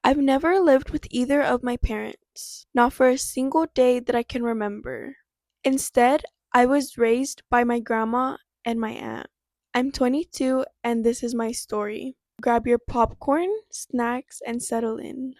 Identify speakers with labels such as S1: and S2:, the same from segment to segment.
S1: I've never lived with either of my parents, not for a single day that I can remember. Instead, I was raised by my grandma and my aunt. I'm 22 and this is my story. Grab your popcorn, snacks, and settle in.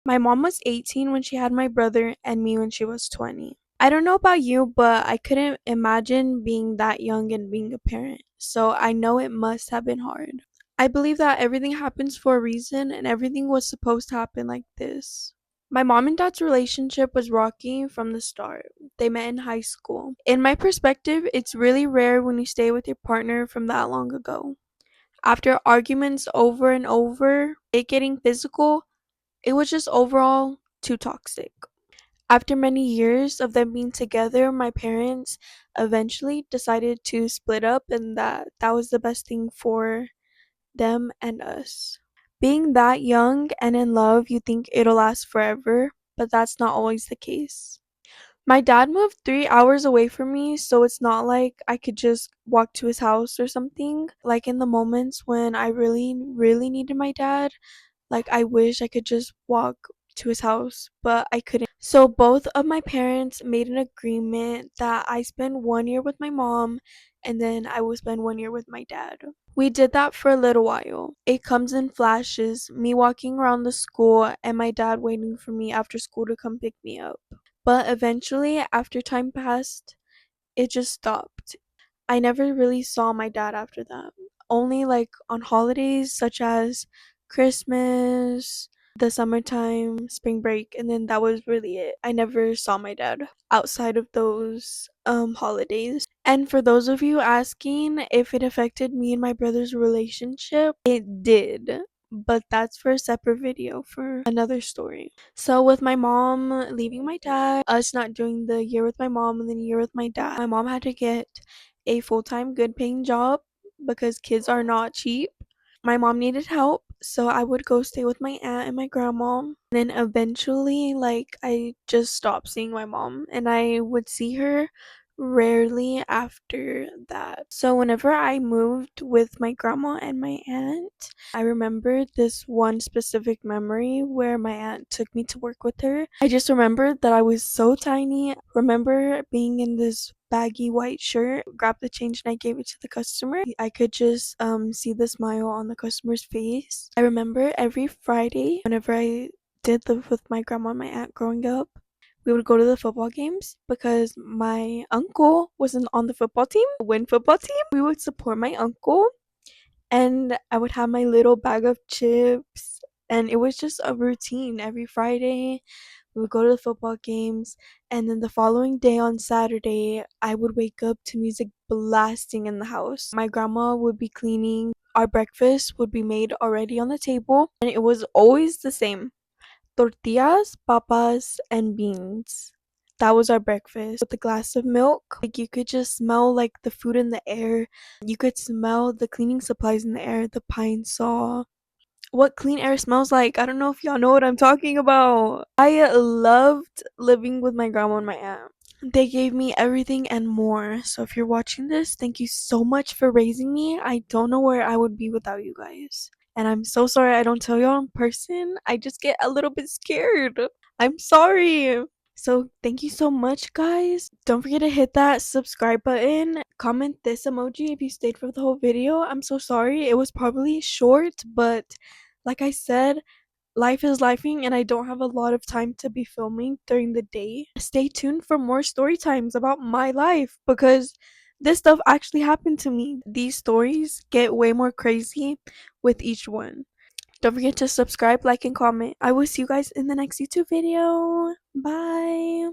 S1: My mom was 18 when she had my brother and me when she was 20. I don't know about you, but I couldn't imagine being that young and being a parent, so I know it must have been hard. I believe that everything happens for a reason and everything was supposed to happen like this. My mom and dad's relationship was rocky from the start. They met in high school. In my perspective, it's really rare when you stay with your partner from that long ago. After arguments over and over, it getting physical, it was just overall too toxic. After many years of them being together, my parents eventually decided to split up and that was the best thing for them and us. Being that young and in love, you think it'll last forever, but that's not always the case. My dad moved 3 hours away from me, so it's not like I could just walk to his house or something. Like in the moments when I really, really needed my dad, like I wish I could just walk to his house, but I couldn't. So both of my parents made an agreement that I spend 1 year with my mom and then I will spend 1 year with my dad. We did that for a little while. It comes in flashes, me walking around the school and my dad waiting for me after school to come pick me up. But eventually, after time passed, it just stopped. I never really saw my dad after that. Only like on holidays such as Christmas, the summertime, spring break, and then that was really it. I never saw my dad outside of those holidays. And for those of you asking if it affected me and my brother's relationship, it did. But that's for a separate video for another story. So with my mom leaving my dad, us not doing the year with my mom and then year with my dad, my mom had to get a full-time good paying job because kids are not cheap. My mom needed help, so I would go stay with my aunt and my grandma. And then eventually, like, I just stopped seeing my mom and I would see her rarely after that. So whenever I moved with my grandma and my aunt, I remember this one specific memory where my aunt took me to work with her. I just remembered that I was so tiny. Remember being in this baggy white shirt, grabbed the change and I gave it to the customer. I could just see the smile on the customer's face. I remember every Friday whenever I did live with my grandma and my aunt growing up, we would go to the football games because my uncle wasn't on the football team, win football team. We would support my uncle and I would have my little bag of chips and it was just a routine every Friday. We would go to the football games and then the following day on Saturday, I would wake up to music blasting in the house. My grandma would be cleaning. Our breakfast would be made already on the table and it was always the same: tortillas, papas, and beans. That was our breakfast with a glass of milk. Like you could just smell like the food in the air. You could smell the cleaning supplies in the air, the pine saw. What clean air smells like. I don't know if y'all know what I'm talking about. I loved living with my grandma and my aunt. They gave me everything and more. So if you're watching this, thank you so much for raising me. I don't know where I would be without you guys. And I'm so sorry I don't tell y'all in person. I just get a little bit scared. I'm sorry. So thank you so much, guys. Don't forget to hit that subscribe button. Comment this emoji if you stayed for the whole video. I'm so sorry. It was probably short, but like I said, life is lifing and I don't have a lot of time to be filming during the day. Stay tuned for more story times about my life because this stuff actually happened to me. These stories get way more crazy with each one. Don't forget to subscribe, like, and comment. I will see you guys in the next YouTube video. Bye.